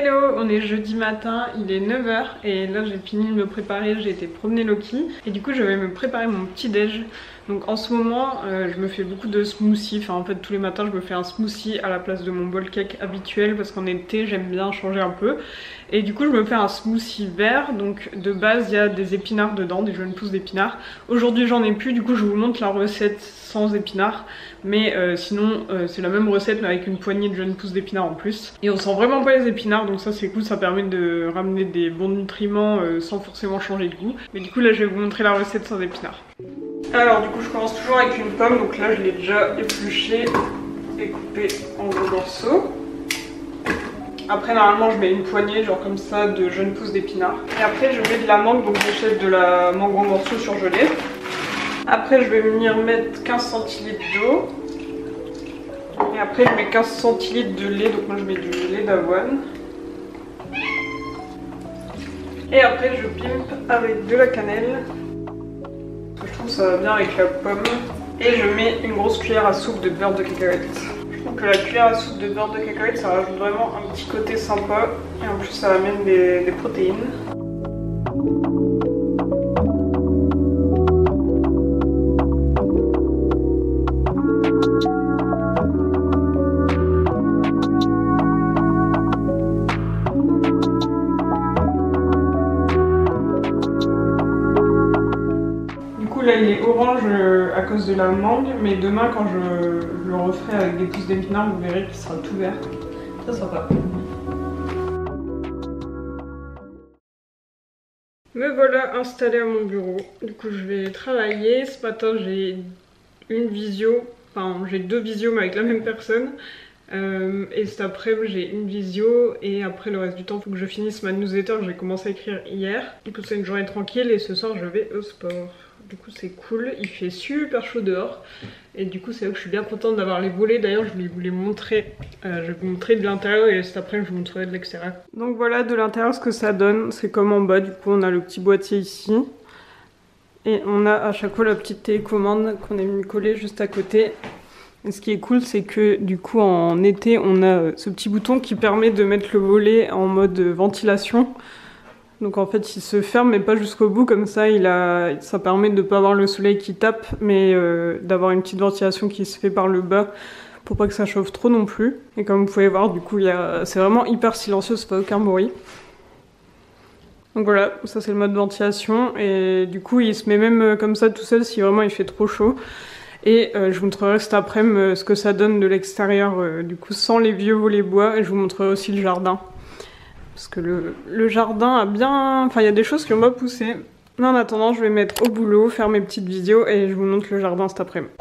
Hello, on est jeudi matin, il est 9 h et là j'ai fini de me préparer, j'ai été promener Loki et du coup je vais me préparer mon petit déj. Donc en ce moment je me fais beaucoup de smoothies, enfin en fait tous les matins je me fais un smoothie à la place de mon bowl cake habituel parce qu'en été j'aime bien changer un peu. Et du coup je me fais un smoothie vert, donc de base il y a des épinards dedans, des jeunes pousses d'épinards. Aujourd'hui j'en ai plus, du coup je vous montre la recette sans épinards, mais sinon c'est la même recette mais avec une poignée de jeunes pousses d'épinards en plus. Et on sent vraiment pas les épinards, donc ça c'est cool, ça permet de ramener des bons nutriments sans forcément changer de goût. Mais du coup là je vais vous montrer la recette sans épinards. Alors du coup je commence toujours avec une pomme, donc là je l'ai déjà épluchée et coupée en gros morceaux. Après normalement je mets une poignée genre comme ça de jeunes pousses d'épinards. Et après je mets de la mangue, donc j'achète de la mangue en morceaux surgelée. Après je vais venir mettre 15 centilitres d'eau. Et après je mets 15 centilitres de lait, donc moi je mets du lait d'avoine. Et après je pimpe avec de la cannelle. Je trouve que ça va bien avec la pomme. Et je mets une grosse cuillère à soupe de beurre de cacahuète. Je trouve que la cuillère à soupe de beurre de cacahuète ça rajoute vraiment un petit côté sympa. Et en plus ça amène des protéines. Là il est orange à cause de la mangue, mais demain quand je le referai avec des pousses d'épinards, vous verrez qu'il sera tout vert. Très sympa. Me voilà installée à mon bureau. Du coup je vais travailler. Ce matin j'ai une visio, enfin j'ai deux visios mais avec la même personne. Et cet après-midi j'ai une visio et après le reste du temps il faut que je finisse ma newsletter que j'ai commencé à écrire hier. Du coup c'est une journée tranquille et ce soir je vais au sport. Du coup c'est cool, il fait super chaud dehors et du coup c'est là que je suis bien contente d'avoir les volets. D'ailleurs je vais vous les montrer, je vais vous montrer de l'intérieur et cet après je vous montrerai de l'extérieur. Donc voilà de l'intérieur ce que ça donne, c'est comme en bas, du coup on a le petit boîtier ici. Et on a à chaque fois la petite télécommande qu'on a mis collée juste à côté. Et ce qui est cool c'est que du coup en été on a ce petit bouton qui permet de mettre le volet en mode ventilation. Donc en fait il se ferme mais pas jusqu'au bout, comme ça ça permet de ne pas avoir le soleil qui tape mais d'avoir une petite ventilation qui se fait par le bas pour pas que ça chauffe trop non plus. Et comme vous pouvez voir du coup c'est vraiment hyper silencieux, ça fait aucun bruit. Donc voilà, ça c'est le mode ventilation et du coup il se met même comme ça tout seul si vraiment il fait trop chaud. Et je vous montrerai cet après-midi ce que ça donne de l'extérieur du coup sans les vieux volets bois, et je vous montrerai aussi le jardin. Parce que le jardin a bien... Enfin, il y a des choses qui ont pas poussé. Mais en attendant, je vais mettre au boulot, faire mes petites vidéos et je vous montre le jardin cet après-midi.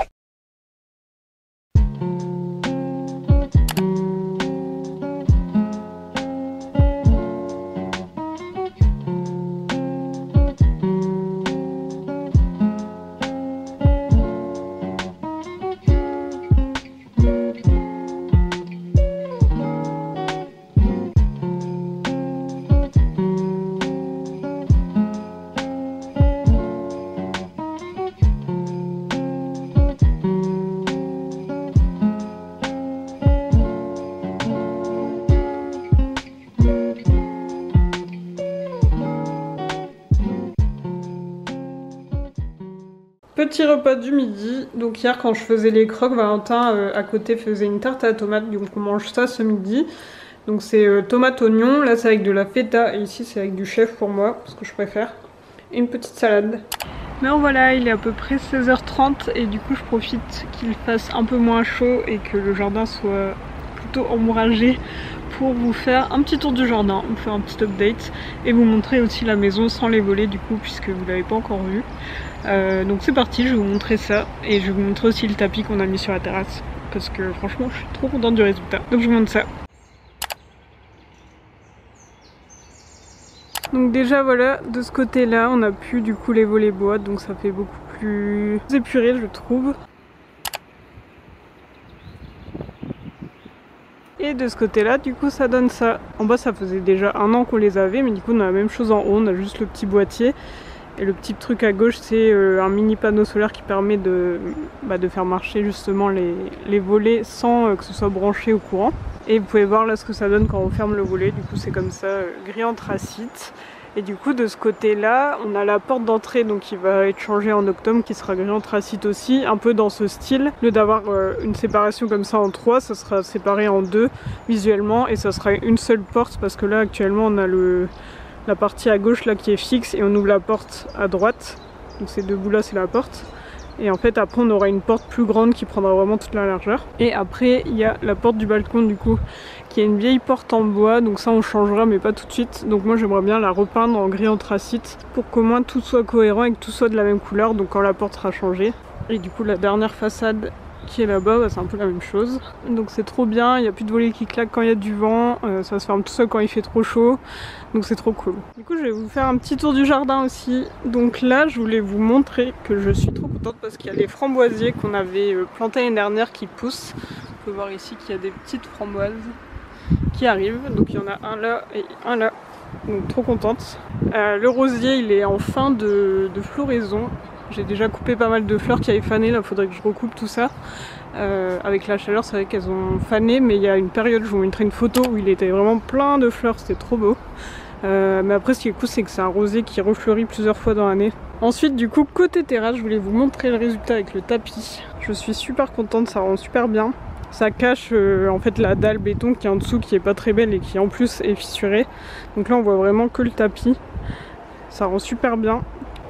Petit repas du midi, donc hier quand je faisais les croques, Valentin à côté faisait une tarte à la tomate, donc on mange ça ce midi. Donc c'est tomate oignon, là c'est avec de la feta et ici c'est avec du chef pour moi, parce que je préfère. Et une petite salade. Mais voilà, il est à peu près 16h30 et du coup je profite qu'il fasse un peu moins chaud et que le jardin soit plutôt ombragé pour vous faire un petit tour du jardin, vous faire un petit update et vous montrer aussi la maison sans les volets du coup puisque vous l'avez pas encore vu. Donc c'est parti, je vais vous montrer ça et je vais vous montrer aussi le tapis qu'on a mis sur la terrasse parce que franchement je suis trop contente du résultat. Donc je vous montre ça. Donc déjà voilà, de ce côté là on a plus du coup les volets bois, donc ça fait beaucoup plus épuré je trouve. Et de ce côté là du coup ça donne ça. En bas ça faisait déjà un an qu'on les avait, mais du coup on a la même chose en haut, on a juste le petit boîtier. Et le petit truc à gauche, c'est un mini panneau solaire qui permet de faire marcher justement les volets sans que ce soit branché au courant. Et vous pouvez voir là ce que ça donne quand on ferme le volet. Du coup c'est comme ça, gris anthracite. Et du coup de ce côté là on a la porte d'entrée donc qui va être changée en octobre, qui sera gris anthracite aussi, un peu dans ce style. Au lieu d'avoir une séparation comme ça en 3, ça sera séparé en 2 visuellement et ça sera une seule porte, parce que là actuellement on a la partie à gauche là qui est fixe et on ouvre la porte à droite. Donc ces deux bouts là c'est la porte. Et en fait après on aura une porte plus grande qui prendra vraiment toute la largeur. Et après il y a la porte du balcon du coup, qui est une vieille porte en bois, donc ça on changera mais pas tout de suite. Donc moi j'aimerais bien la repeindre en gris anthracite pour qu'au moins tout soit cohérent et que tout soit de la même couleur, donc quand la porte sera changée. Et du coup la dernière façade qui est là-bas, bah, c'est un peu la même chose. Donc c'est trop bien, il n'y a plus de volets qui claquent quand il y a du vent, ça se ferme tout seul quand il fait trop chaud, donc c'est trop cool. Du coup je vais vous faire un petit tour du jardin aussi. Donc là je voulais vous montrer que je suis trop contente parce qu'il y a les framboisiers qu'on avait plantés l'année dernière qui poussent. On peut voir ici qu'il y a des petites framboises qui arrivent, donc il y en a un là et un là, donc trop contente. Le rosier il est en fin de floraison. J'ai déjà coupé pas mal de fleurs qui avaient fané, là faudrait que je recoupe tout ça. Avec la chaleur c'est vrai qu'elles ont fané, mais il y a une période, je vous montrerai une photo où il était vraiment plein de fleurs, c'était trop beau. Mais après ce qui est cool c'est que c'est un rosier qui refleurit plusieurs fois dans l'année. Ensuite du coup côté terrasse, je voulais vous montrer le résultat avec le tapis. Je suis super contente, ça rend super bien. Ça cache en fait la dalle béton qui est en dessous, qui est pas très belle et qui en plus est fissurée. Donc là on voit vraiment que le tapis. Ça rend super bien.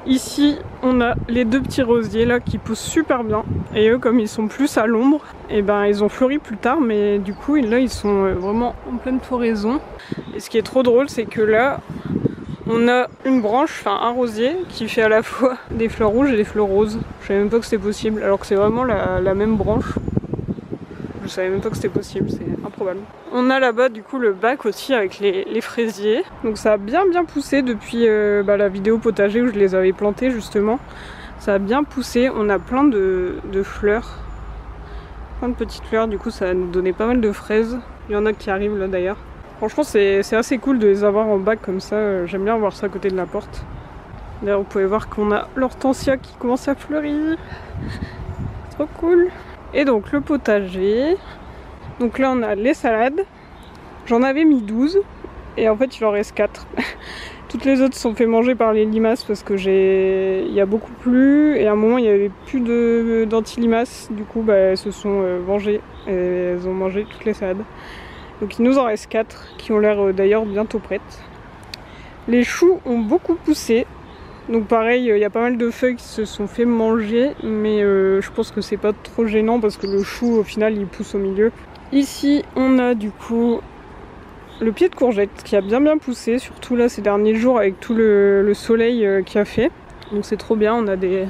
Ici on a les deux petits rosiers là qui poussent super bien. Et eux comme ils sont plus à l'ombre, et ben ils ont fleuri plus tard, mais du coup là ils sont vraiment en pleine floraison. Et ce qui est trop drôle c'est que là on a une branche, enfin un rosier qui fait à la fois des fleurs rouges et des fleurs roses. Je savais même pas que c'était possible alors que c'est vraiment la même branche. Je savais même pas que c'était possible, c'est improbable. On a là-bas du coup le bac aussi avec les fraisiers. Donc ça a bien poussé depuis la vidéo potager où je les avais plantés justement. Ça a bien poussé, on a plein de fleurs. Plein de petites fleurs, du coup ça va nous donner pas mal de fraises. Il y en a qui arrivent là d'ailleurs. Franchement c'est assez cool de les avoir en bac comme ça, j'aime bien avoir ça à côté de la porte. D'ailleurs vous pouvez voir qu'on a l'hortensia qui commence à fleurir. Trop cool. Et donc le potager, donc là on a les salades, j'en avais mis 12 et en fait il en reste 4. Toutes les autres sont fait manger par les limaces parce que il y a beaucoup plu et à un moment il n'y avait plus d'anti-limaces, du coup elles se sont vengées et elles ont mangé toutes les salades. Donc il nous en reste 4 qui ont l'air d'ailleurs bientôt prêtes. Les choux ont beaucoup poussé. Donc pareil, il y a pas mal de feuilles qui se sont fait manger, mais je pense que c'est pas trop gênant parce que le chou au final il pousse au milieu. Ici on a du coup le pied de courgette qui a bien poussé, surtout là ces derniers jours avec tout le soleil qu'il a fait. Donc c'est trop bien, on a des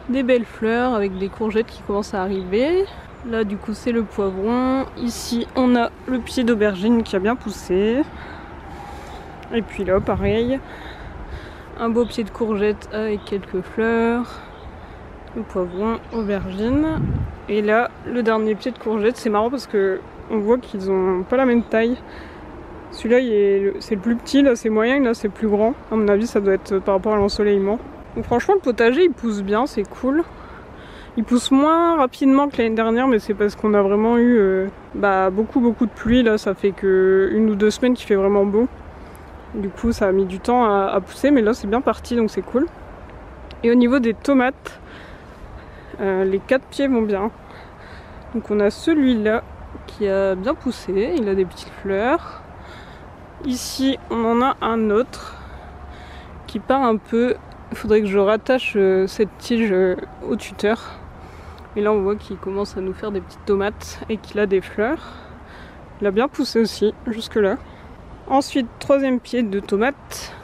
belles fleurs avec des courgettes qui commencent à arriver. Là du coup c'est le poivron. Ici on a le pied d'aubergine qui a bien poussé. Et puis là pareil. Un beau pied de courgette avec quelques fleurs, le poivron, aubergine. Et là, le dernier pied de courgette, c'est marrant parce que on voit qu'ils ont pas la même taille. Celui-là, c'est le plus petit, là c'est moyen, là c'est plus grand. À mon avis, ça doit être par rapport à l'ensoleillement. Donc franchement, le potager, il pousse bien, c'est cool. Il pousse moins rapidement que l'année dernière, mais c'est parce qu'on a vraiment eu beaucoup de pluie. Là, ça fait que 1 ou 2 semaines qu'il fait vraiment beau. Du coup ça a mis du temps à pousser, mais là c'est bien parti donc c'est cool. Et au niveau des tomates, les 4 pieds vont bien. Donc on a celui-là qui a bien poussé, il a des petites fleurs. Ici on en a un autre qui part un peu, il faudrait que je rattache cette tige au tuteur. Et là on voit qu'il commence à nous faire des petites tomates et qu'il a des fleurs. Il a bien poussé aussi jusque là. Ensuite, 3e pied de tomate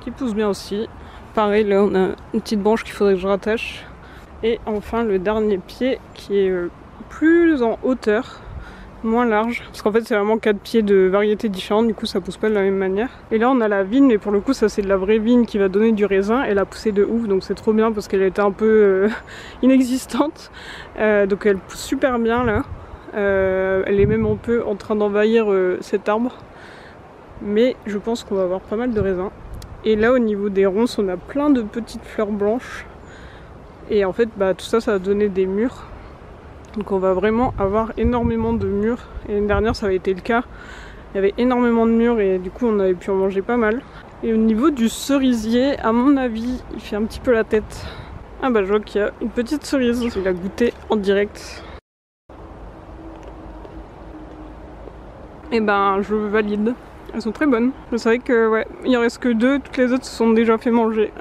qui pousse bien aussi. Pareil, là on a une petite branche qu'il faudrait que je rattache. Et enfin le dernier pied qui est plus en hauteur, moins large. Parce qu'en fait c'est vraiment 4 pieds de variétés différentes, du coup ça pousse pas de la même manière. Et là on a la vigne, mais pour le coup ça c'est de la vraie vigne qui va donner du raisin. Elle a poussé de ouf, donc c'est trop bien parce qu'elle était un peu inexistante. Donc elle pousse super bien là. Elle est même un peu en train d'envahir cet arbre. Mais je pense qu'on va avoir pas mal de raisins. Et là au niveau des ronces on a plein de petites fleurs blanches. Et en fait tout ça va donner des mûres. Donc on va vraiment avoir énormément de mûres. Et l'année dernière ça avait été le cas. Il y avait énormément de mûres et du coup on avait pu en manger pas mal. Et au niveau du cerisier, à mon avis, il fait un petit peu la tête. Ah je vois qu'il y a une petite cerise. Je vais la goûter en direct. Et je valide. Elles sont très bonnes. Je savais que il en reste que 2, toutes les autres se sont déjà fait manger.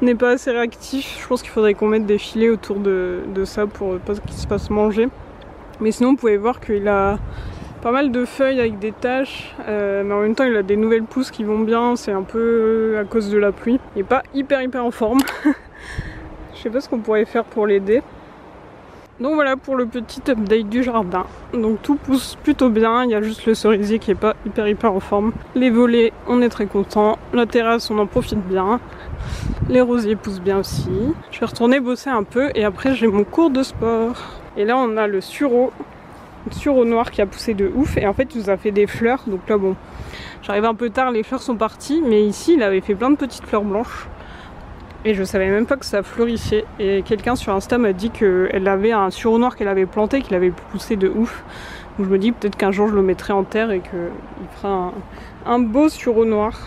On n'est pas assez réactif. Je pense qu'il faudrait qu'on mette des filets autour de ça pour pas qu'il se fasse manger. Mais sinon vous pouvez voir qu'il a pas mal de feuilles avec des taches, mais en même temps il a des nouvelles pousses qui vont bien, c'est un peu à cause de la pluie. Il n'est pas hyper en forme. Je sais pas ce qu'on pourrait faire pour l'aider. Donc voilà pour le petit update du jardin. Donc tout pousse plutôt bien, il y a juste le cerisier qui est pas hyper en forme. Les volets, on est très content. La terrasse, on en profite bien. Les rosiers poussent bien aussi. Je vais retourner bosser un peu et après j'ai mon cours de sport. Et là on a le sureau noir qui a poussé de ouf et en fait il nous a fait des fleurs. Donc là bon, j'arrive un peu tard, les fleurs sont parties, mais ici il avait fait plein de petites fleurs blanches. Et je savais même pas que ça fleurissait. Et quelqu'un sur Insta m'a dit qu'elle avait un sureau noir qu'elle avait planté, qu'il avait poussé de ouf. Donc je me dis peut-être qu'un jour je le mettrai en terre et qu'il fera un beau sureau noir.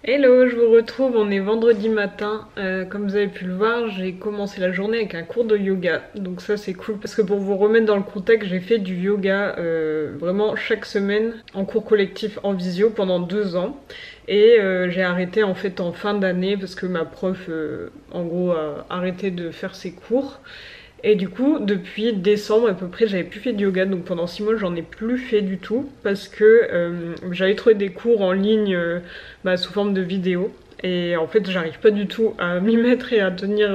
Hello, je vous retrouve, on est vendredi matin. Comme vous avez pu le voir, j'ai commencé la journée avec un cours de yoga. Donc ça c'est cool parce que pour vous remettre dans le contexte, j'ai fait du yoga vraiment chaque semaine en cours collectif en visio pendant 2 ans. Et j'ai arrêté en fait en fin d'année parce que ma prof en gros a arrêté de faire ses cours. Et du coup, depuis décembre à peu près, j'avais plus fait de yoga, donc pendant 6 mois, j'en ai plus fait du tout parce que j'avais trouvé des cours en ligne sous forme de vidéo. Et en fait, j'arrive pas du tout à m'y mettre et à tenir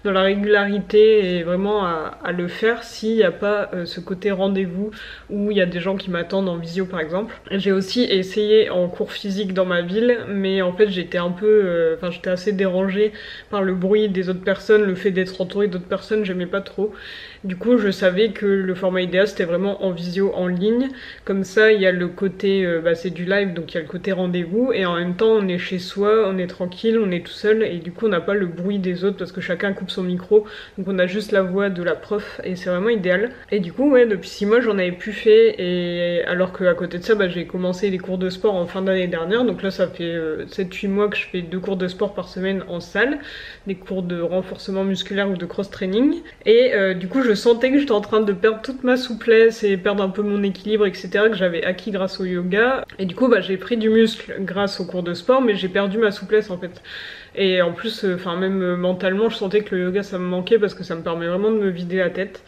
dans la régularité et vraiment à le faire s'il n'y a pas ce côté rendez-vous où il y a des gens qui m'attendent en visio par exemple. J'ai aussi essayé en cours physique dans ma ville, mais en fait j'étais un peu, j'étais assez dérangée par le bruit des autres personnes, le fait d'être entourée d'autres personnes, j'aimais pas trop. Du coup, je savais que le format idéal c'était vraiment en visio en ligne. Comme ça, il y a le côté, c'est du live, donc il y a le côté rendez-vous et en même temps on est chez soi, on est tranquille, on est tout seul et du coup on n'a pas le bruit des autres parce que chacun coupe son micro, donc on a juste la voix de la prof et c'est vraiment idéal. Et du coup depuis 6 mois j'en avais plus fait, et alors qu'à côté de ça j'ai commencé les cours de sport en fin d'année dernière, donc là ça fait 7-8 mois que je fais 2 cours de sport par semaine en salle, des cours de renforcement musculaire ou de cross-training, et du coup je sentais que j'étais en train de perdre toute ma souplesse et perdre un peu mon équilibre etc, que j'avais acquis grâce au yoga, et du coup j'ai pris du muscle grâce aux cours de sport mais j'ai perdu ma souplesse en fait. Et en plus, même mentalement, je sentais que le yoga ça me manquait parce que ça me permet vraiment de me vider la tête.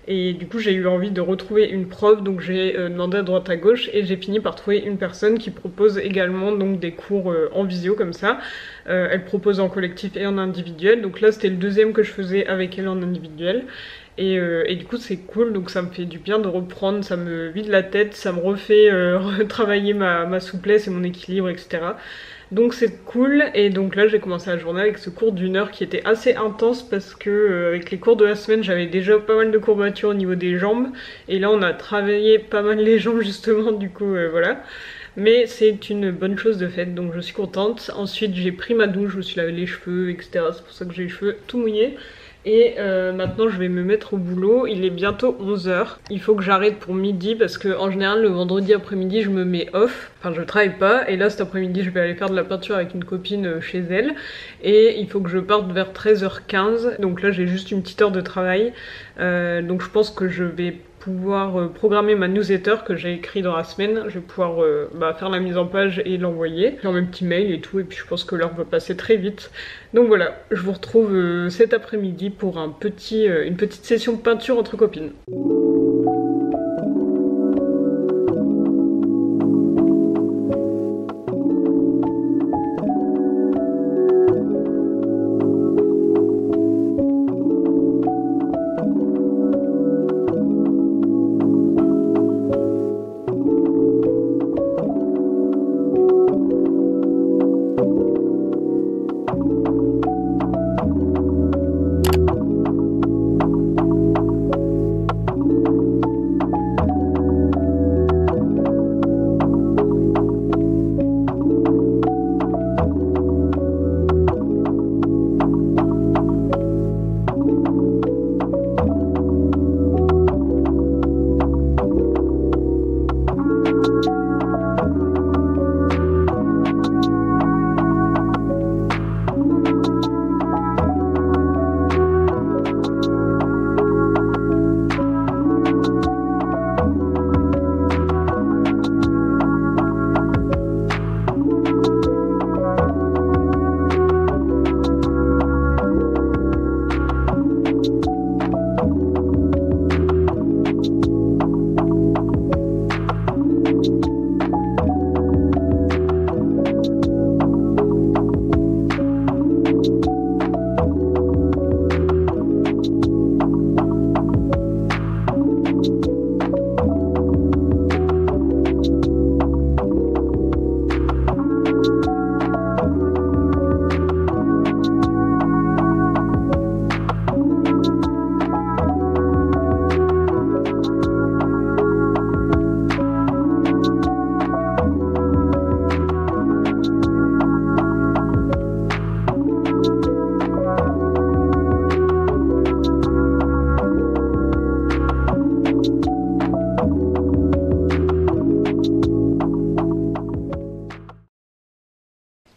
Et du coup j'ai eu envie de retrouver une prof, donc j'ai demandé à droite à gauche et j'ai fini par trouver une personne qui propose également donc des cours en visio comme ça. Elle propose en collectif et en individuel, donc là c'était le 2e que je faisais avec elle en individuel. Et du coup c'est cool, donc ça me fait du bien de reprendre, ça me vide la tête, ça me refait retravailler ma souplesse et mon équilibre, etc. Donc c'est cool. Et donc là j'ai commencé la journée avec ce cours d'1 heure qui était assez intense parce que avec les cours de la semaine j'avais déjà pas mal de courbatures au niveau des jambes, et là on a travaillé pas mal les jambes justement, du coup voilà. Mais c'est une bonne chose de fait, donc je suis contente. Ensuite j'ai pris ma douche, je me suis lavé les cheveux, etc. C'est pour ça que j'ai les cheveux tout mouillés. Et maintenant je vais me mettre au boulot, il est bientôt 11 h. Il faut que j'arrête pour midi parce que en général le vendredi après-midi je me mets off, enfin je travaille pas. Et là cet après-midi je vais aller faire de la peinture avec une copine chez elle. Et il faut que je parte vers 13h15, donc là j'ai juste une petite heure de travail. Donc je pense que je vais pouvoir programmer ma newsletter que j'ai écrit dans la semaine. Je vais pouvoir faire la mise en page et l'envoyer, faire mes petits mails et tout, et puis je pense que l'heure va passer très vite. Donc voilà, je vous retrouve cet après-midi pour une petite session de peinture entre copines.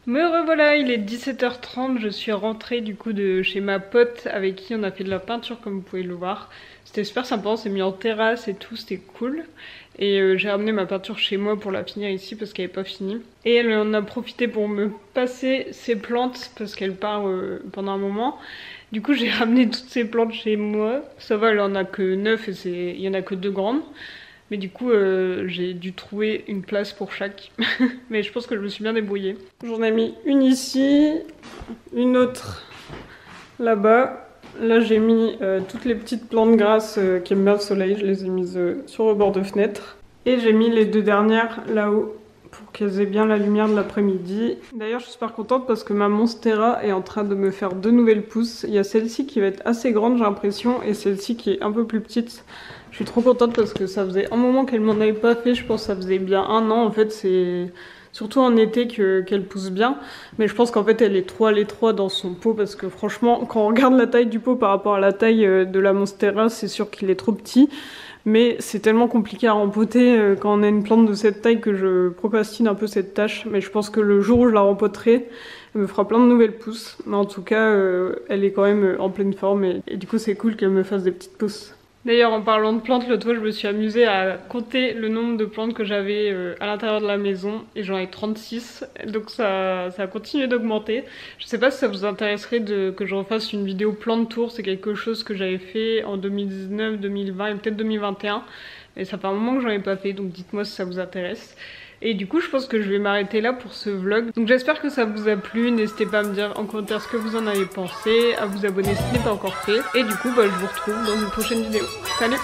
Me revoilà, il est 17h30, je suis rentrée du coup de chez ma pote avec qui on a fait de la peinture comme vous pouvez le voir. C'était super sympa, on s'est mis en terrasse et tout, c'était cool. Et j'ai ramené ma peinture chez moi pour la finir ici parce qu'elle n'est pas finie. Et elle en a profité pour me passer ses plantes parce qu'elle part pendant un moment. Du coup j'ai ramené toutes ces plantes chez moi. Ça va, elle en a que 9 et il y en a que 2 grandes. Mais du coup, j'ai dû trouver une place pour chaque. Mais je pense que je me suis bien débrouillée. J'en ai mis une ici, une autre là-bas. Là, j'ai mis toutes les petites plantes grasses qui aiment bien le soleil. Je les ai mises sur le bord de fenêtre. Et j'ai mis les 2 dernières là-haut pour qu'elles aient bien la lumière de l'après-midi. D'ailleurs, je suis super contente parce que ma Monstera est en train de me faire 2 nouvelles pousses. Il y a celle-ci qui va être assez grande, j'ai l'impression, et celle-ci qui est un peu plus petite. Je suis trop contente parce que ça faisait un moment qu'elle m'en avait pas fait, je pense que ça faisait bien 1 an en fait, c'est surtout en été qu'elle pousse bien. Mais je pense qu'en fait elle est trop à l'étroit dans son pot parce que franchement quand on regarde la taille du pot par rapport à la taille de la Monstera, c'est sûr qu'il est trop petit. Mais c'est tellement compliqué à rempoter quand on a une plante de cette taille que je procrastine un peu cette tâche. Mais je pense que le jour où je la rempoterai, elle me fera plein de nouvelles pousses. Mais en tout cas, elle est quand même en pleine forme et du coup c'est cool qu'elle me fasse des petites pousses. D'ailleurs, en parlant de plantes, l'autre fois je me suis amusée à compter le nombre de plantes que j'avais à l'intérieur de la maison et j'en ai 36, donc ça a continué d'augmenter. Je sais pas si ça vous intéresserait que je refasse une vidéo plante tour, c'est quelque chose que j'avais fait en 2019, 2020 et peut-être 2021 et ça fait un moment que j'en ai pas fait, donc dites-moi si ça vous intéresse. Et du coup je pense que je vais m'arrêter là pour ce vlog. Donc j'espère que ça vous a plu, n'hésitez pas à me dire en commentaire ce que vous en avez pensé, à vous abonner si ce n'est pas encore fait. Et du coup je vous retrouve dans une prochaine vidéo. Salut!